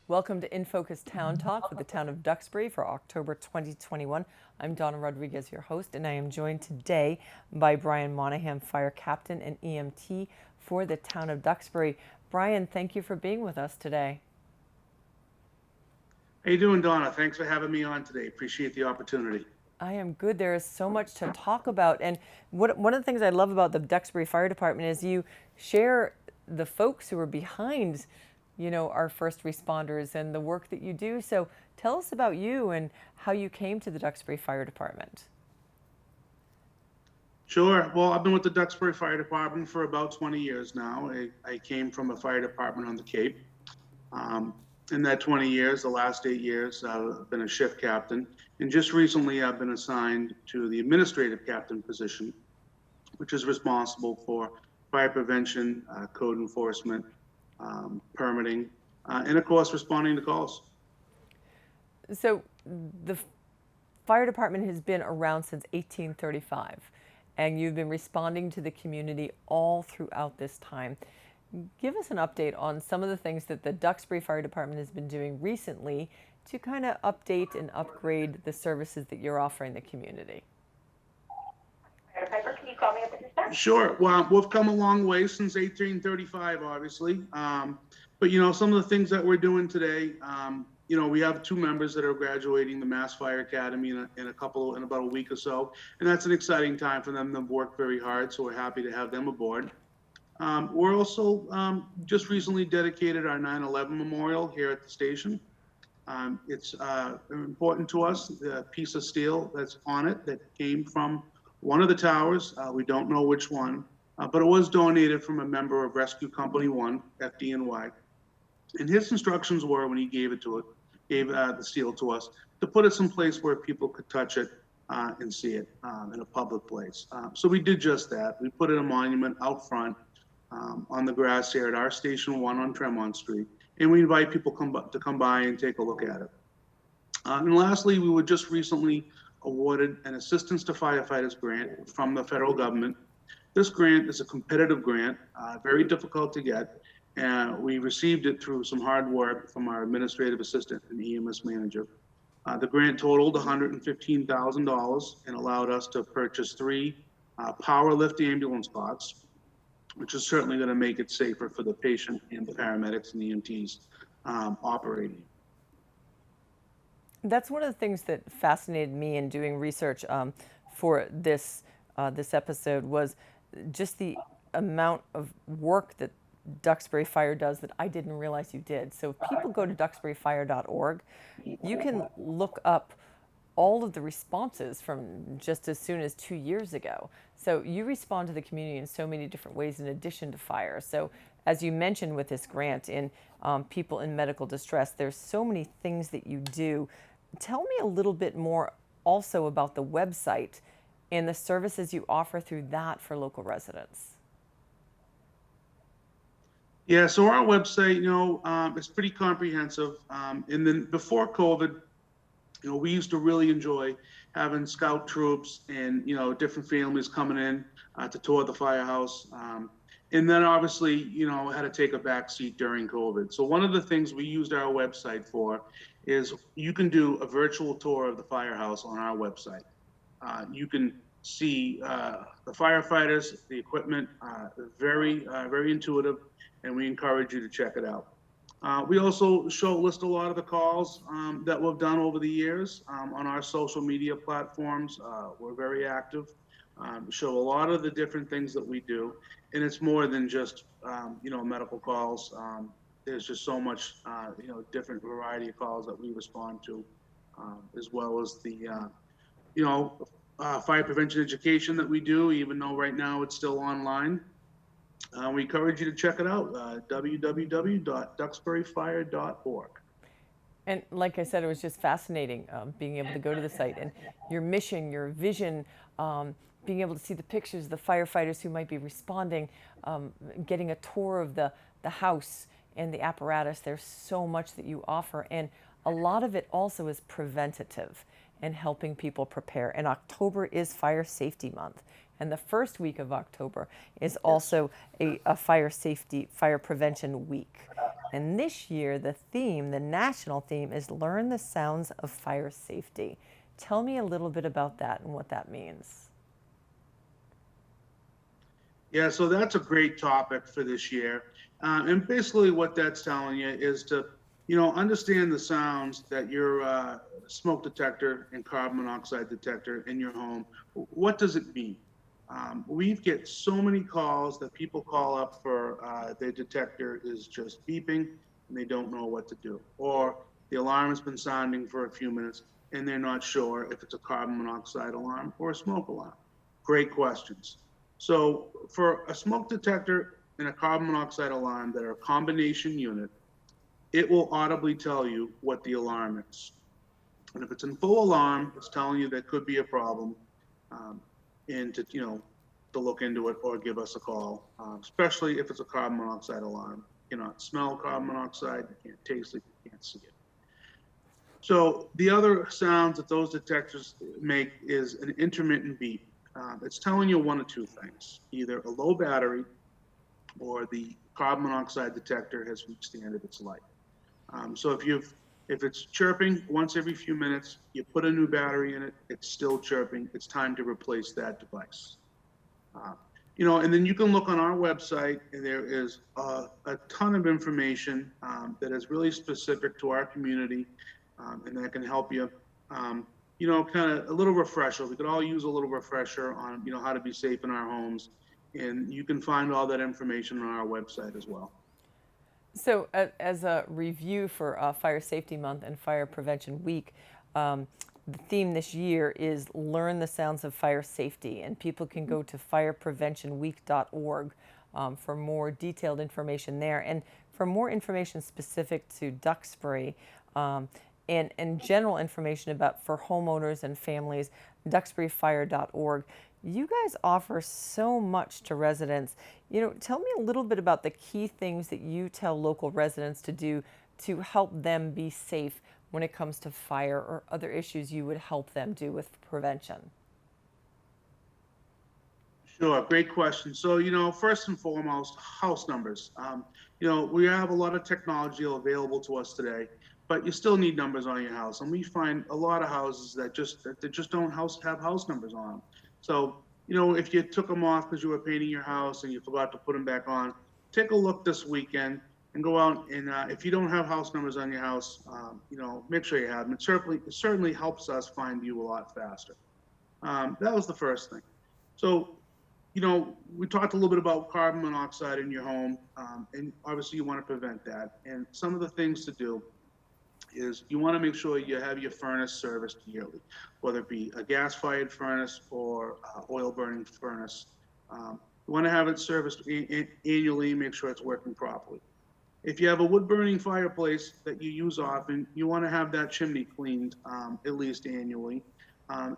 Welcome to InFocus Town Talk with the town of Duxbury for October 2021. I'm Donna Rodriguez, your host, and I am joined today by Brian Monahan, Fire Captain and EMT for the town of Duxbury. Brian, thank you for being with us today. How you doing, Donna? Thanks for having me on today. Appreciate the opportunity. I am good. There is so much to talk about. And one of the things I love about the Duxbury Fire Department is you share the folks who are behind our first responders and the work that you do. So tell us about you and how you came to the Duxbury Fire Department. Sure. Well, I've been with the Duxbury Fire Department for about 20 years now. I came from a fire department on the Cape. In that 20 years, the last 8 years, I've been a shift captain. And just recently, I've been assigned to the administrative captain position, which is responsible for fire prevention, code enforcement, permitting, and of course, responding to calls. So the fire department has been around since 1835, and you've been responding to the community all throughout this time. Give us an update on some of the things that the Duxbury Fire Department has been doing recently to kind of update and upgrade the services that you're offering the community. Piper, can you call me up at this time? Sure. Well, we've come a long way since 1835, obviously. But some of the things that we're doing today, we have 2 members that are graduating the Mass Fire Academy in about a week or so, and that's an exciting time for them. They've worked very hard, so we're happy to have them aboard. We're also just recently dedicated our 9/11 memorial here at the station. It's important to us, the piece of steel that's on it that came from one of the towers. We don't know which one, but it was donated from a member of Rescue Company 1, FDNY. And his instructions were, when he gave the steel to us, to put it someplace where people could touch it and see it in a public place. So we did just that. We put in a monument out front on the grass here at our Station 1 on Tremont Street, and we invite people to come by and take a look at it. And lastly, we were just recently awarded an Assistance to Firefighters grant from the federal government. This grant is a competitive grant, very difficult to get, and we received it through some hard work from our administrative assistant and EMS manager. The grant totaled $115,000 and allowed us to purchase 3 power lift ambulance bots, which is certainly going to make it safer for the patient and the paramedics and EMTs operating. That's one of the things that fascinated me in doing research for this episode was just the amount of work that Duxbury Fire does that I didn't realize you did. So if people go to duxburyfire.org, you can look up all of the responses from just as soon as 2 years ago. So you respond to the community in so many different ways in addition to fire. So as you mentioned with this grant in people in medical distress, there's so many things that you do. Tell me a little bit more also about the website and the services you offer through that for local residents. Yeah, so our website, is pretty comprehensive. And then before COVID, we used to really enjoy having scout troops and, different families coming in to tour the firehouse. And then obviously, had to take a back seat during COVID. So one of the things we used our website for is you can do a virtual tour of the firehouse on our website. You can see the firefighters, the equipment, very intuitive, and we encourage you to check it out. We also list a lot of the calls that we've done over the years on our social media platforms. We're very active. Show a lot of the different things that we do, and it's more than just medical calls. There's just so much different variety of calls that we respond to, as well as the fire prevention education that we do, even though right now it's still online. We encourage you to check it out, www.duxburyfire.org. And like I said, it was just fascinating being able to go to the site and your mission, your vision, being able to see the pictures of the firefighters who might be responding, getting a tour of the house and the apparatus. There's so much that you offer, and a lot of it also is preventative and helping people prepare. And October is Fire Safety Month. And the first week of October is also a fire prevention week. And this year, the national theme is Learn the Sounds of Fire Safety. Tell me a little bit about that and what that means. Yeah, so that's a great topic for this year. And basically what that's telling you is to, understand the sounds that your smoke detector and carbon monoxide detector in your home, what does it mean? We get so many calls that people call up for their detector is just beeping and they don't know what to do. Or the alarm has been sounding for a few minutes and they're not sure if it's a carbon monoxide alarm or a smoke alarm. Great questions. So for a smoke detector and a carbon monoxide alarm that are a combination unit, it will audibly tell you what the alarm is. And if it's in full alarm, it's telling you there could be a problem, and to, to look into it or give us a call, especially if it's a carbon monoxide alarm. You cannot smell carbon monoxide, you can't taste it, you can't see it. So the other sounds that those detectors make is an intermittent beep. It's telling you one of two things, either a low battery or the carbon monoxide detector has reached the end of its life. So if it's chirping once every few minutes, you put a new battery in it, it's still chirping, it's time to replace that device. And then you can look on our website, and there is a ton of information that is really specific to our community, and that can help you, kind of a little refresher. We could all use a little refresher on, how to be safe in our homes. And you can find all that information on our website as well. So, as a review for Fire Safety Month and Fire Prevention Week, the theme this year is Learn the Sounds of Fire Safety, and people can go to firepreventionweek.org for more detailed information there. And for more information specific to Duxbury and general information about for homeowners and families, duxburyfire.org. You guys offer so much to residents. Tell me a little bit about the key things that you tell local residents to do to help them be safe when it comes to fire or other issues you would help them do with prevention. Sure, great question. So, first and foremost, house numbers. We have a lot of technology available to us today, but you still need numbers on your house. And we find a lot of houses that just don't have house numbers on them. So, if you took them off because you were painting your house and you forgot to put them back on, take a look this weekend and go out and if you don't have house numbers on your house, make sure you have them. It certainly helps us find you a lot faster. That was the first thing. So, we talked a little bit about carbon monoxide in your home, and obviously you want to prevent that. And some of the things to do is you want to make sure you have your furnace serviced yearly, whether it be a gas-fired furnace or oil-burning furnace. You want to have it serviced annually, make sure it's working properly. If you have a wood-burning fireplace that you use often, you want to have that chimney cleaned at least annually,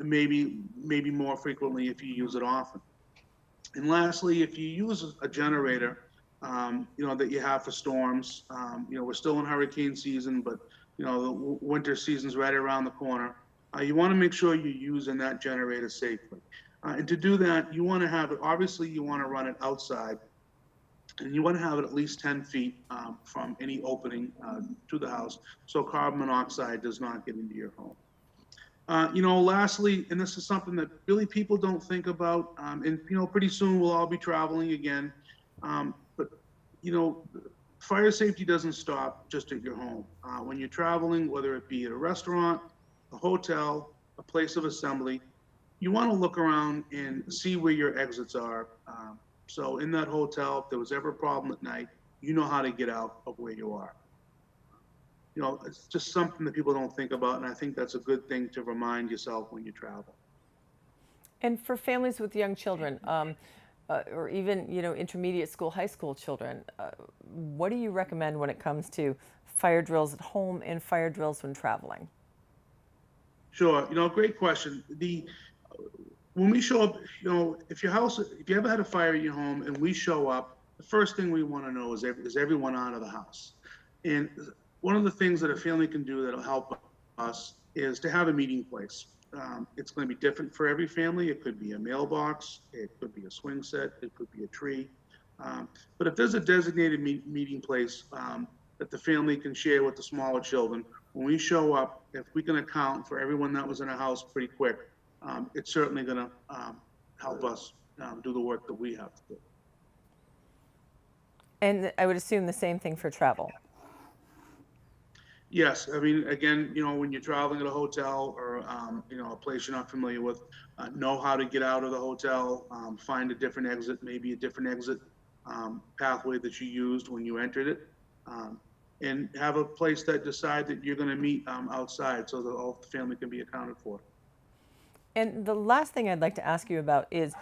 maybe more frequently if you use it often. And lastly, if you use a generator, that you have for storms, we're still in hurricane season, but the winter season's right around the corner. You want to make sure you're using that generator safely. And to do that, you want to have it, obviously you want to run it outside, and you want to have it at least 10 feet from any opening to the house, so carbon monoxide does not get into your home. Lastly, and this is something that really people don't think about, and pretty soon we'll all be traveling again, but fire safety doesn't stop just at your home. When you're traveling, whether it be at a restaurant, a hotel, a place of assembly, you want to look around and see where your exits are. So in that hotel, if there was ever a problem at night, you know how to get out of where you are. It's just something that people don't think about, and I think that's a good thing to remind yourself when you travel. And for families with young children, or even intermediate school, high school children, what do you recommend when it comes to fire drills at home and fire drills when traveling? Sure, great question. When we show up, if you ever had a fire in your home and we show up, the first thing we want to know is everyone out of the house. And one of the things that a family can do that'll help us is to have a meeting place. it's going to be different for every family. It could be a mailbox, it could be a swing set, it could be a tree. But if there's a designated meeting place that the family can share with the smaller children, when we show up, if we can account for everyone that was in a house pretty quick, it's certainly going to help us do the work that we have to do. And I would assume the same thing for travel. Yes, I mean, again, when you're traveling at a hotel or, a place you're not familiar with, know how to get out of the hotel, find a different exit, maybe a different exit pathway that you used when you entered it, and have a place that decide that you're going to meet outside so that all the family can be accounted for. And the last thing I'd like to ask you about is,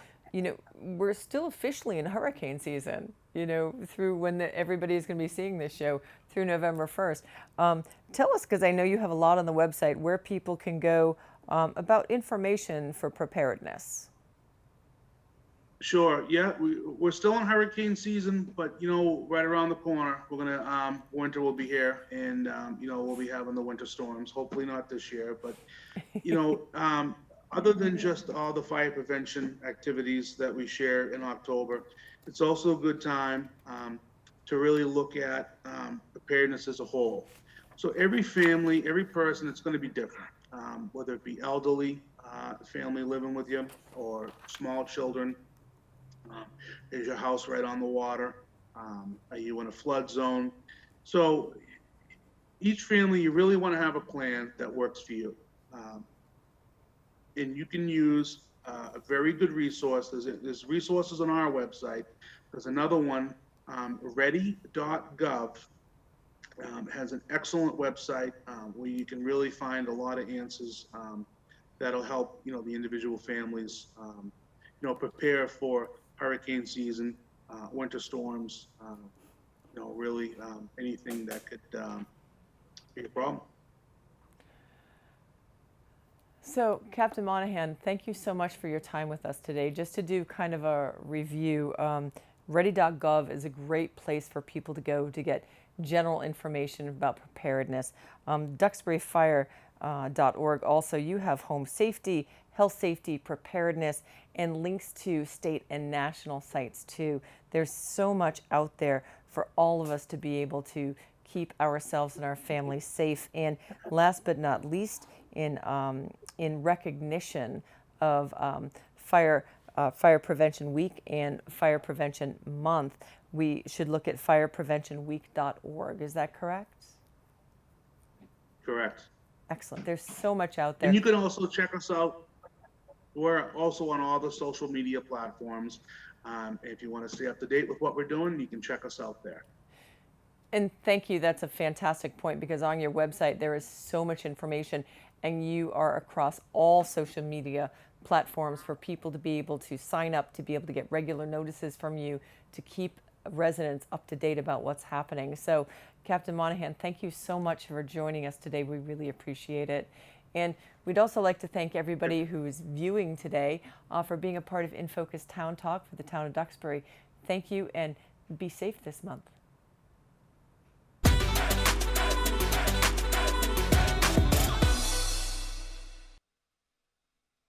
we're still officially in hurricane season, through when everybody is going to be seeing this show through November 1st. Tell us, because I know you have a lot on the website, where people can go about information for preparedness. Sure. Yeah, we're still in hurricane season, but right around the corner, we're gonna winter will be here, and we'll be having the winter storms. Hopefully not this year, but other than just all the fire prevention activities that we share in October, it's also a good time to really look at preparedness as a whole. So every family, every person, it's going to be different, whether it be elderly family living with you or small children. Is your house right on the water? Are you in a flood zone? So each family, you really want to have a plan that works for you. And you can use a very good resource. There's resources on our website. There's another one, ready.gov, has an excellent website where you can really find a lot of answers that'll help the individual families prepare for hurricane season, winter storms, really anything that could be a problem. So, Captain Monahan, thank you so much for your time with us today. Just to do kind of a review, ready.gov is a great place for people to go to get general information about preparedness. Duxburyfire.org also, you have home safety, health safety, preparedness, and links to state and national sites too. There's so much out there for all of us to be able to keep ourselves and our families safe. And last but not least, in recognition of Fire Prevention Week and Fire Prevention Month, we should look at firepreventionweek.org. Is that correct? Correct. Excellent. There's so much out there. And you can also check us out. We're also on all the social media platforms. If you want to stay up to date with what we're doing, you can check us out there. And thank you. That's a fantastic point, because on your website there is so much information, and you are across all social media platforms for people to be able to sign up, to be able to get regular notices from you, to keep residents up to date about what's happening. So, Captain Monahan, thank you so much for joining us today. We really appreciate it. And we'd also like to thank everybody who is viewing today for being a part of InFocus Town Talk for the town of Duxbury. Thank you, and be safe this month.